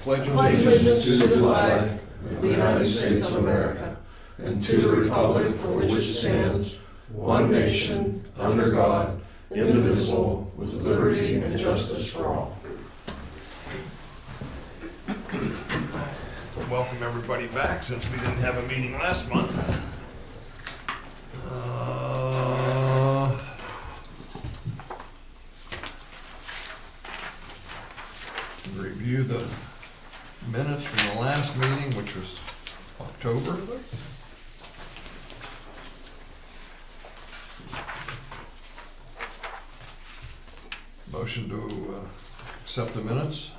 pledge allegiance to the flag of the United States of America and to the republic for which it stands, one nation, under God, indivisible, with liberty and justice for all. Welcome everybody back since we didn't have a meeting last month. Review the minutes from the last meeting, which was October. Motion to accept the minutes.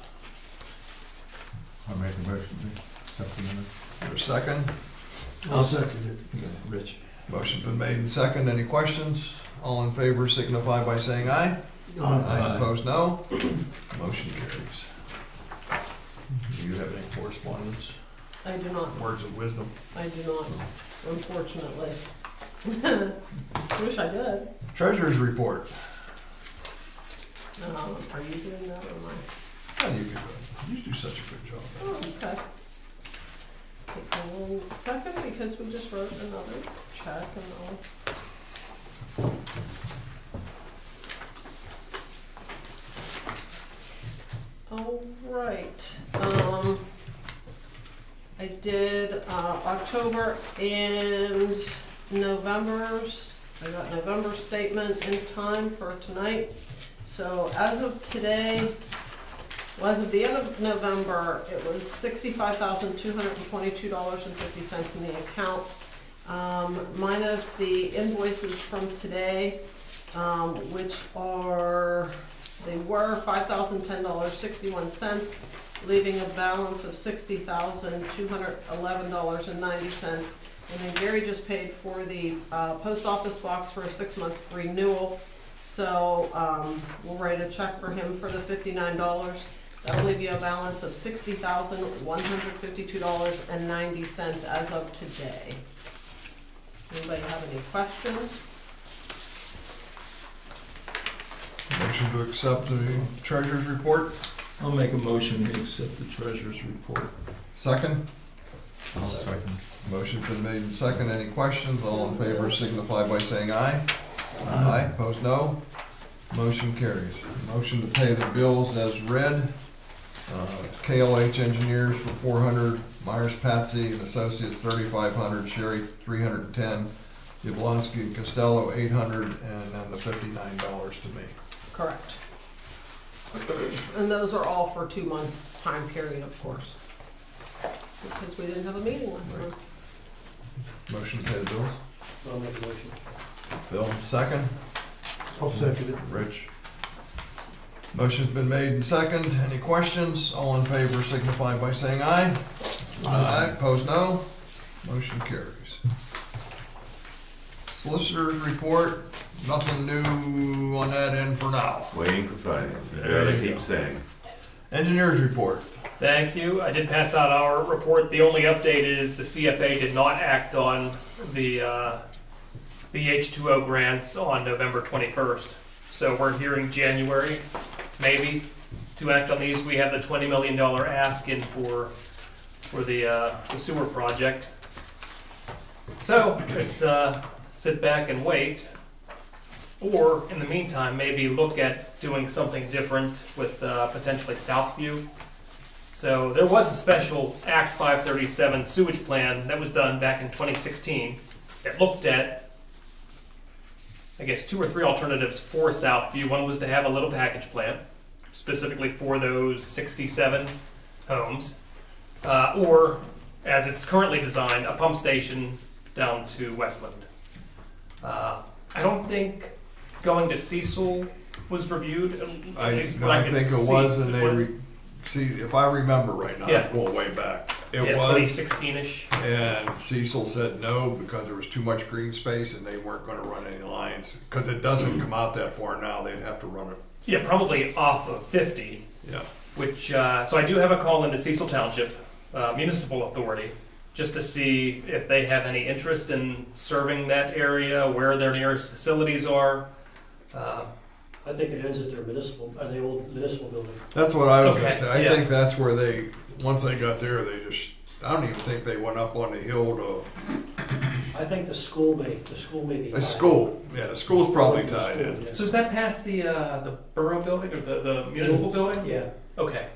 I'll make a motion to accept the minutes. Is there a second? I'll second it. Rich. Motion's been made and second. Any questions? All in favor signify by saying aye. Aye. Opposed, no. Motion carries. Do you have any correspondence? I do not. Words of wisdom? I do not, unfortunately. Wish I did. Treasurer's report. Are you doing that or am I? Oh, you do such a good job. Oh, okay. Take 1 second because we just wrote another check and all right. I did October and November's. I got November's statement in time for tonight. So as of today, well, as of the end of November, it was $65,222.50 in the account, minus the invoices from today, which are, they were $5,010.61, leaving a balance of $60,211.90. And then Gary just paid for the post office box for a 6-month renewal. So we'll write a check for him for the $59. That'll leave you a balance of $60,152.90 as of today. Anybody have any questions? Motion to accept the treasurer's report. I'll make a motion to accept the treasurer's report. Second. I'll second. Motion's been made and second. Any questions? All in favor signify by saying aye. Aye. Opposed, no. Motion carries. Motion to pay the bills as read. It's KLH Engineers for $400, Myers Patsy and Associates $3,500, Sherry $310, Yablonsky and Costello $800, and then the $59 to me. Correct. And those are all for 2 months time period, of course, because we didn't have a meeting last month. Motion to pay the bills. I'll make a motion. Bill, second. I'll second it. Rich. Motion's been made and second. Any questions? All in favor signify by saying aye. Aye. Opposed, no. Motion carries. Solicitor's report, nothing new on that end for now. Waiting for finance, as I keep saying. Engineer's report. Thank you. I did pass out our report. The only update is the CFA did not act on the H2O grants on November 21st. So we're hearing January, maybe, to act on these. We have the $20 million ask in for the sewer project. So it's sit back and wait, or in the meantime, maybe look at doing something different with potentially Southview. So there was a special Act 537 sewage plan that was done back in 2016 that looked at, I guess, 2 or 3 alternatives for Southview. One was to have a little package plant, specifically for those 67 homes, or, as it's currently designed, a pump station down to Westland. I don't think going to Cecil was reviewed. I think it was, and they see, if I remember right now, it's going way back. It was 2016-ish. And Cecil said no because there was too much green space and they weren't going to run any lines. Because it doesn't come out that far now, they'd have to run it. Yeah, probably off of 50. Yeah. Which, so I do have a call into Cecil Township Municipal Authority just to see if they have any interest in serving that area, where their nearest facilities are. I think it ends at their the old municipal building. That's what I was going Okay, to say. I yeah. think that's where they once they got there, I don't even think they went up on the hill to, I think the school may be. the tied. school, yeah, the school's probably tied in. Yeah. So is that past the borough building or the municipal building? Yeah. Okay.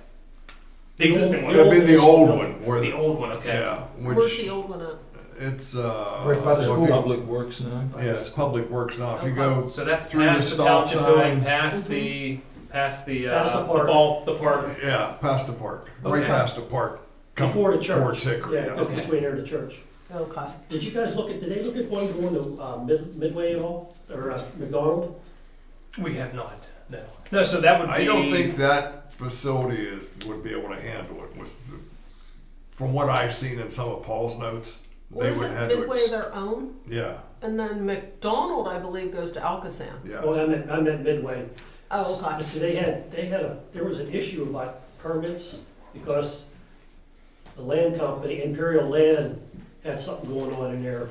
The existing one. It'd be the old one, where The old one, okay. yeah, Where's the which, old one at? it's, Right by the school. Public Works now? yeah, it's Public Works now. If you Okay. go, So that's Through the past the stop township sign. building, past the Past the park. the park. yeah, past the park, right Okay. past the park. come Before the church. Towards Hickory, Yeah, yeah. it goes Okay. between there and the church. Okay. Did you guys did they look at one going to Midway at all? Or McDonald? We have not, no. No, so that would be. I don't think that facility would be able to handle it with, from what I've seen in some of Paul's notes. Well, isn't Midway their own? Yeah, And then McDonald, I believe, goes to Alcazan. yeah. Oh, I meant Midway. Oh, But okay. see, there was an issue about permits because the land company, Imperial Land, had something going on in there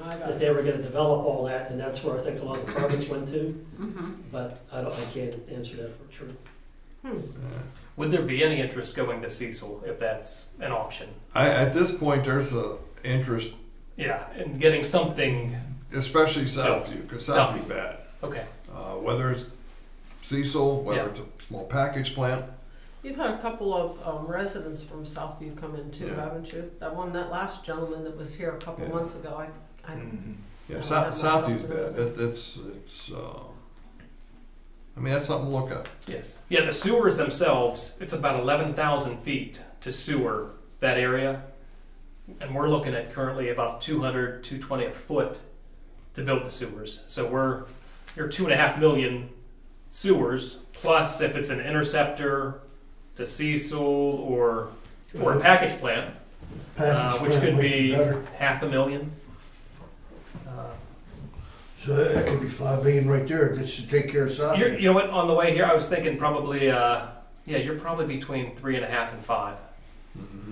I got that it. they were gonna develop all that, and that's where I think a lot of the permits went to, Mhm. but I can't answer that for sure. Would there be any interest going to Cecil if that's an option? At this point, there's a interest, Yeah, and getting something, especially Southview, because Southview's bad. okay. Whether it's Cecil, whether Yeah. it's a small package plant, You've had a couple of residents from Southview come in too, Yeah. haven't you? That last gentleman that was here a couple Yeah. months ago, I Mhm. yeah, Yeah, Southview's that's bad. It's, I mean, that's something to look at. Yes. Yeah, the sewers themselves, it's about 11,000 feet to sewer that area. And we're looking at currently about 200, 220 a foot to build the sewers. So you're 2.5 million sewers, plus if it's an interceptor to Cecil or a package plant, which could be Better. 500,000. So that could be 5 million right there, just to take care of something. You know what? On the way here, I was thinking probably, you're probably between 3.5 and 5.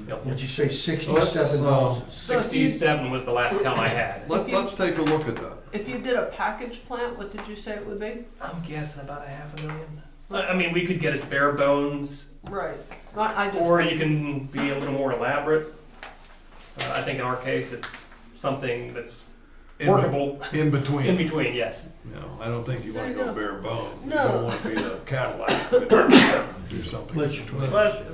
Yep. Would you say 67,000? 67 was the last count I had. Let's take a look at that. if you did a package plant, what did you say it would be? I'm guessing about 500,000. I mean, we could get as bare bones, Right. I just. or you can be a little more elaborate. I think in our case, it's something that's workable In between. in between. Yes. You know, I don't think you want to There go you go. bare bones. You No. don't want to be the Cadillac, but do something. Let's- But,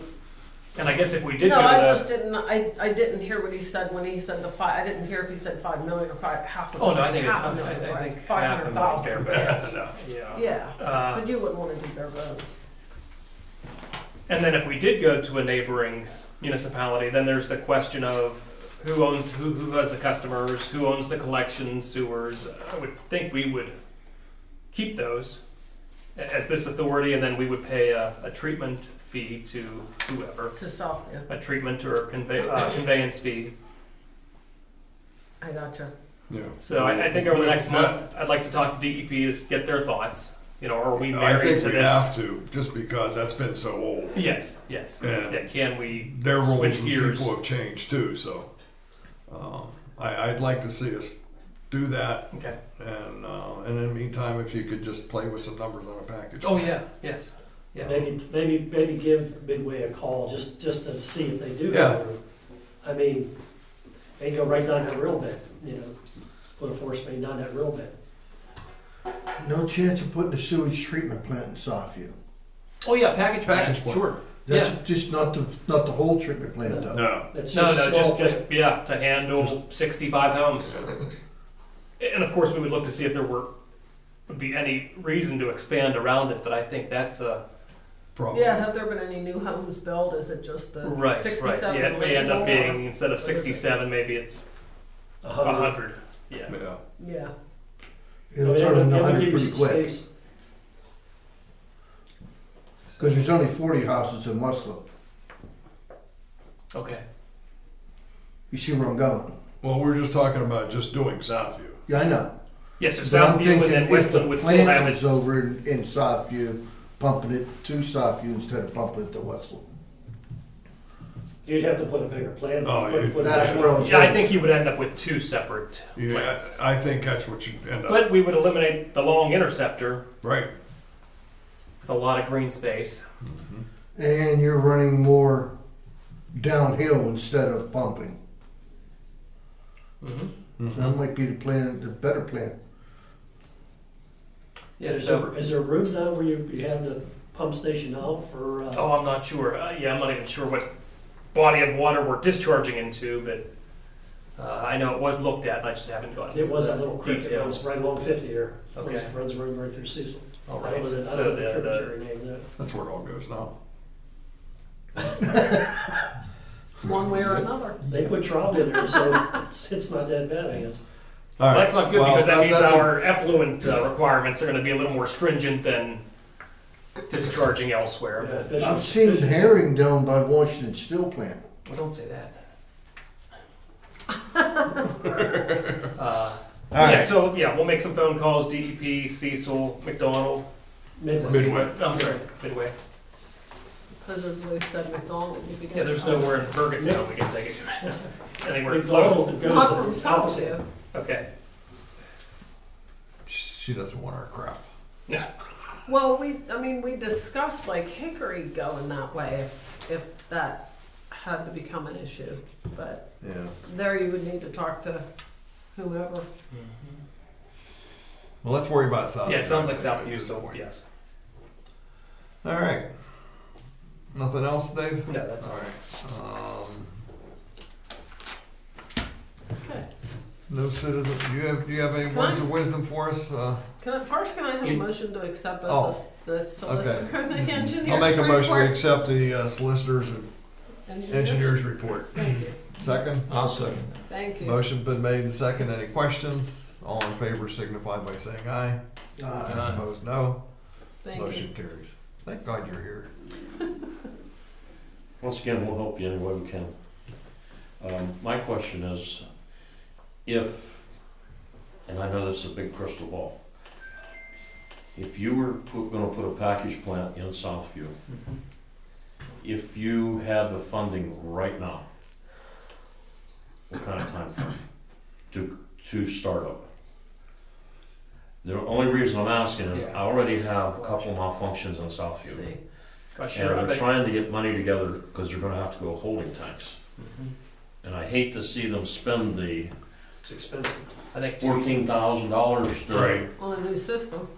and I guess if we did No, go to I the, just didn't. I didn't hear what he said when he said the 5. I didn't hear if he said 5 million or half a oh million. no, I think half a I million. think 500,000. bare bones. Yeah. Yeah. Yeah, but you wouldn't want to do bare bones. And then if we did go to a neighboring municipality, then there's the question of who has the customers, who owns the collection sewers. I would think we would keep those as this authority, and then we would pay a treatment fee to whoever, To Southview. a treatment or conveyance fee. I gotcha. Yeah. So I think over the next Yeah. month, I'd like to talk to DEP to get their thoughts. You know, are we I married think to we this? have to, just because that's been so old. Yes. Yeah. Yeah, can we Their rules switch and gears? people have changed too, so. I'd like to see us do that, Okay. and in the meantime, if you could just play with some numbers on a package. Oh yeah. Yes. Yes. Maybe give Midway a call just to see if they do. Yeah. go. I mean, they go right down that real bit, put a force main down that real bit. No chance of putting a sewage treatment plant in Southview. Oh yeah, package Package plant. plant. Sure. That's Yeah. just not the whole treatment plant though. No. That's No, just a small just bit. to handle 65 homes. And of course, we would look to see if there would be any reason to expand around it. But I think that's Problem. Yeah, have there been any new homes built? Is it just the right. 67 Yeah, it may end up original, being instead of what is it? 67, maybe it's 100. Yeah. Yeah. or- Yeah. It'll turn into That would 100 give you pretty some quick. space. Because there's only 40 houses in Westland. Okay. You see where I'm going? Well, we're just talking about just doing Southview. Yeah, I know. Yes, so But I'm Southview thinking and then if Westland the would still have plant its. was over in Southview, pumping it to Southview instead of pumping it to Westland. You'd have to put a bigger plant. Oh, put That's back- where I was Yeah, I going. think you would end up with 2 separate Yeah, plants. I think that's what you end up. But we would eliminate the long interceptor Right. with a lot of green space. And you're running more downhill instead of pumping. Mm-hmm. That might be the plan, the better plan. Yeah, Is so, there, is there room now where you have the pump station now for, oh, I'm not sure. Yeah, I'm not even sure what body of water we're discharging into, but I know it was looked at, and I just haven't gotten it was a little creek that runs details. right along 50 here. Okay. Runs right through Cecil. All I don't know right. the, I So don't know the the tributary name there. That's where it all goes now. One way or another. They put trout in there, so it's not that bad, I guess. All Well, right. that's not good Well, because that means that's a- our effluent requirements are going to be a little more stringent than discharging elsewhere. Yeah, But fish- I've seen fish- herring down by Washington Steel Plant. well, don't say that. All Yeah, right. so yeah, we'll make some phone calls. DEP, Cecil, McDonald. Midway. I'm sorry, Midway. Because as we said, McDonald would be good. Yeah, there's nowhere in Bergenstown we can take it to. Anywhere McDonald close. goes Not to from Alpha. Southview. Okay. She doesn't want our crap. Well, we discussed like Hickory going that way if that had to become an issue. But Yeah. there you would need to talk to whomever. Well, let's worry about South. Yeah, it sounds like Southview still, yes. All right. Nothing else, Dave? No, that's All right. Okay. No citizen. Do you have any words of wisdom for us? First, can I have a motion to accept both Oh, the solicitor and the engineer? I'll make a motion. We accept the solicitors and Engineer? engineers report. Thank you. Second. I'll second. Thank you. Motion been made and second. Any questions? All in favor signify by saying aye. Opposed, no. Thank you. Motion carries. Thank God you're here. Once again, we'll help you any way we can. My question is, if, and I know this is a big crystal ball, if you were going to put a package plant in Southview, if you had the funding right now, what kind of time frame to start up? The only reason I'm asking is I already have a couple malfunctions in Southview. See. Gosh, And sure, I we're bet. trying to get money together because they're gonna have to go holding tanks. And I hate to see them spend the It's expensive. I think $14,000 to, On a new system.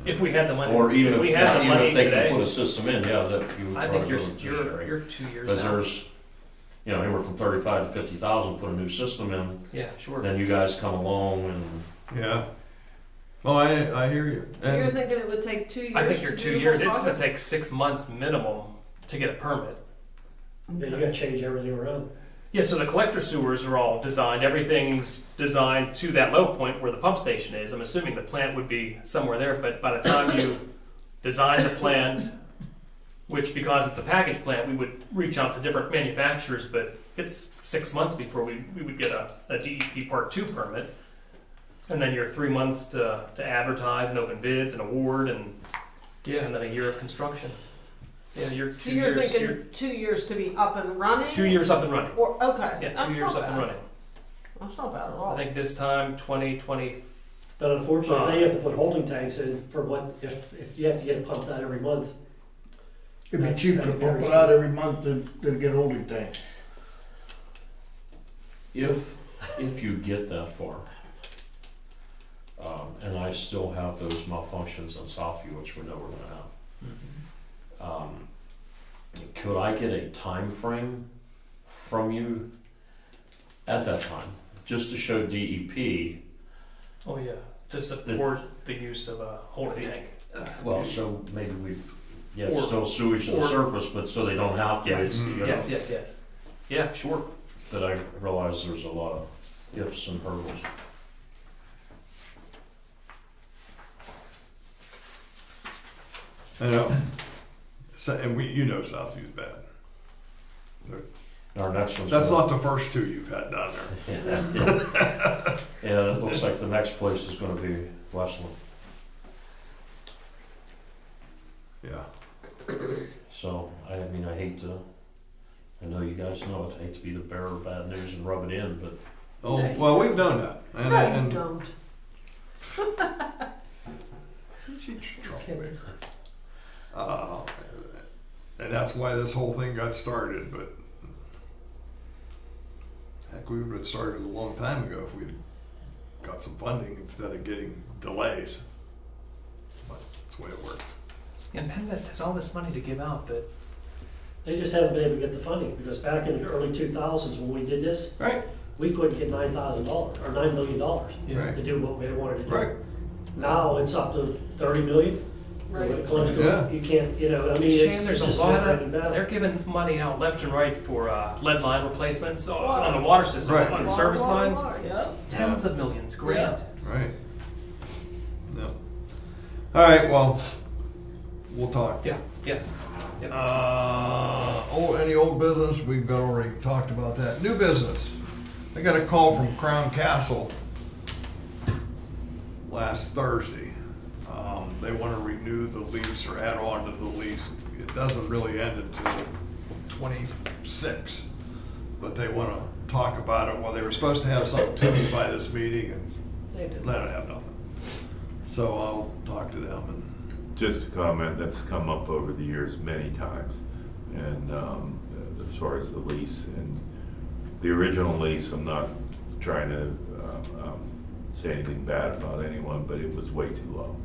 if we had the money, or even if if, we had the even money if they today, can put a system in, yeah, that you would I think probably you're 2 years Because out. there's, you know, anywhere from 35 to 50,000, put a new system in, Yeah, sure. then you guys come along and Yeah. Oh, I hear you. So you're And thinking it would take 2 years? I think you're to 2 do the years. whole It's going to project? take 6 months minimum to get a permit. Yeah, you gotta change everything around. Yeah, so the collector sewers are all designed. Everything's designed to that low point where the pump station is. I'm assuming the plant would be somewhere there, but by the time you design the plant, which because it's a package plant, we would reach out to different manufacturers, but it's 6 months before we would get a DEP Part 2 permit. And then you're 3 months to advertise and open bids and award and and then a year of construction. Yeah, you're So 2 you're years. thinking You're 2 years to be up and running? 2 years up and running. Or, okay. Yeah, That's 2 years not up and bad. running. That's not bad at I all. think this time 2020. But unfortunately, they have to put holding tanks in for what, if you have to get it pumped out every month. It'd be cheaper to pump it out every month than get holding tank. if you get that far, and I still have those malfunctions in Southview, which we know we're gonna have, could I get a time frame from you at that time, just to show DEP? Oh yeah, to support the use of a holding tank. Well, so maybe we, Or- still sewage to the or- surface, but so they don't have to. Yes, you know, yes. Yeah, sure. But I realize there's a lot of ifs and hurdles. I know. So, and you know Southview's bad. Our next one's. That's gonna- not the first two you've had down there. And it looks like the next place is gonna be Westland. Yeah. So, I mean, I hate to, I know you guys know it, I hate to be the bearer of bad news and rub it in, but Oh, well, we've done that. And, No, and you don't. she's a troublemaker. And that's why this whole thing got started, but heck, we would have started a long time ago if we'd got some funding instead of getting delays. But that's the way it works. And Penvest has all this money to give out, but They just haven't been able to get the funding, because back in the early 2000s when we did this, Right, we couldn't get $9,000 or $9 million Right. to do what we wanted to do. right. Now it's up to 30 million. Right. When it comes to Yeah. it, you can't, I mean, it's a shame it's there's a just lot never ending of, battle. they're giving money out left and right for lead line replacements on the water system, Right. on service lines. Yep. Tens of millions, grand. Right. No. All right, well, we'll talk. Yeah, yes. Yep. Any old business? We've already talked about that. New business. I got a call from Crown Castle last Thursday. They want to renew the lease or add on to the lease. It doesn't really end until 26, but they want to talk about it. Well, they were supposed to have something to me by this meeting, and They did. they don't have nothing. So I'll talk to them and Just a comment that's come up over the years many times, and as far as the lease and the original lease, I'm not trying to say anything bad about anyone, but it was way too low.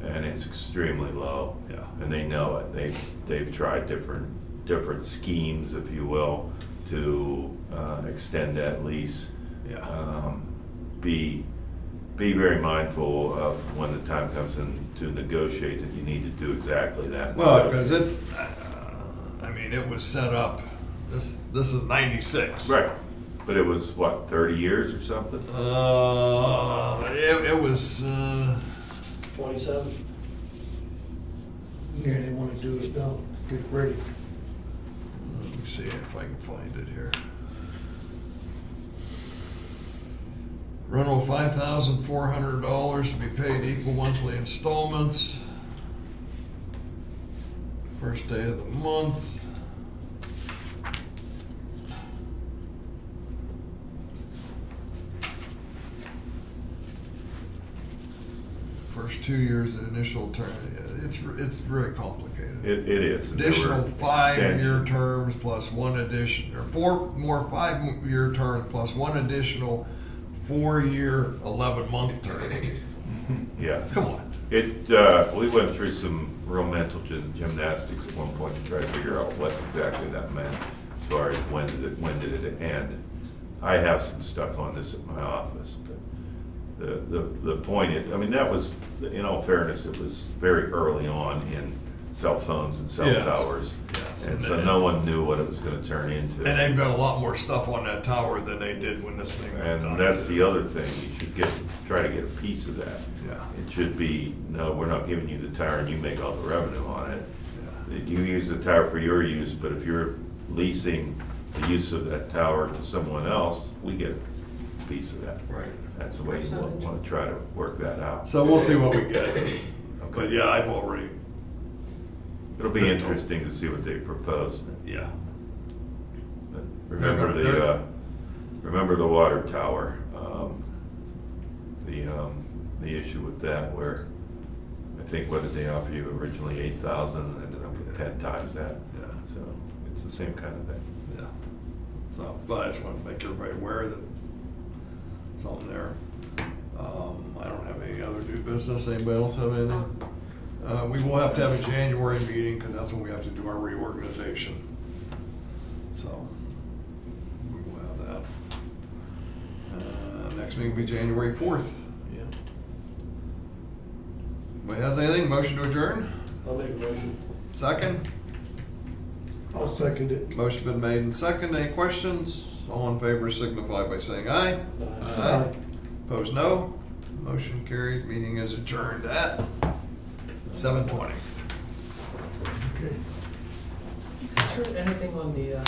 And it's extremely low. Yeah. And they know it. They've tried different schemes, if you will, to extend that lease. yeah. Be very mindful of when the time comes in to negotiate that you need to do exactly that. Well, because it's, I mean, it was set up. This is '96. Right, but it was what, 30 years or something? It was. 27. Yeah, they wanna do it now, get ready. Let me see if I can find it here. Rental $5,400 to be paid equal monthly installments. First day of the month. First 2 years, the initial term, it's very complicated. It is. And there were Additional 5-year extensions. terms plus one addition, or 4 more 5-year terms plus one additional 4-year, 11-month term. Yeah. Come on. We went through some real mental gymnastics at one point to try to figure out what exactly that meant as far as when did it end. I have some stuff on this at my office, but the point is, I mean, that was, in all fairness, it was very early on in cell phones and cell Yes. towers. Yes. And so no one knew what it was going to turn into. And they've got a lot more stuff on that tower than they did when this thing was done. And that's the other thing, you should try to get a piece of that. Yeah. It should be, no, we're not giving you the tower and you make all the revenue on it. You use the tower for your use, but if you're leasing the use of that tower to someone else, we get a piece of that. Right. That's the way you want to try to work that out. So we'll see what we get. But yeah, I've already, It'll be interesting to see what they propose. yeah. Remember They're- remember the water tower, the issue with that where I think what did they offer you originally, 8,000 and ended up with 10 times that. Yeah. So it's the same kind of thing. Yeah. So, but I just want to make everybody aware that something there. I don't have any other new business. Anybody else have anything? We will have to have a January meeting because that's when we have to do our reorganization. So we will have that. Next meeting will be January 4th. Yeah. Anybody has anything? Motion to adjourn? I'll make a motion. Second? I'll second it. Motion's been made and second. Any questions? All in favor signify by saying aye. Aye. Opposed, no. Motion carries. Meeting is adjourned at 7:20. Okay. You guys heard anything on the